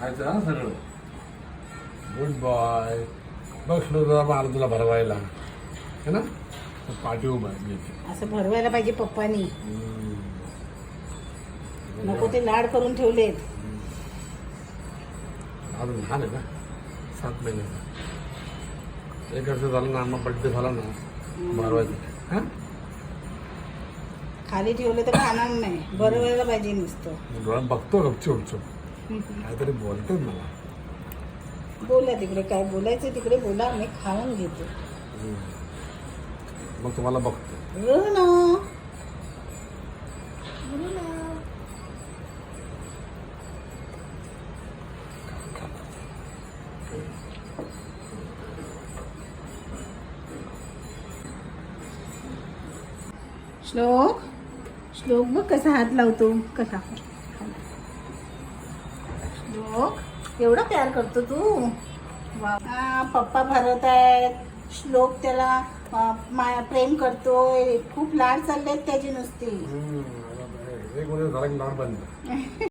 खायचं हा सगळं. Good boy. बसलो जरा मार तुला भरवायला है ना. पाठी उभा असं भरवायला पाहिजे पप्पानी. नको ते लाड करून ठेवलेत. अजून लहान आहे ना, 7 महिन्याचा. 1 वर्ष झालं ना, मग बड्डे झाला ना भरवायचं. हा खाली ठेवले तर खाणार नाही. भरवायला पाहिजे नुसतं. डोळ्यात बघतो गपचूप काहीतरी बोलतोय मला. बोला तिकडे काय बोलायचं तिकडे बोला. मी खाऊन घेतो. मग तुम्हाला बघतो. श्लोक श्लोक बघ कसा हात लावतो. कसा श्लोक एवढा प्यार करतो तू. पप्पा भरत आहेत. श्लोक त्याला प्रेम करतोय. खूप लाड चाललेत त्याची नुसती. एक वर्ष झाला की लाड बंद.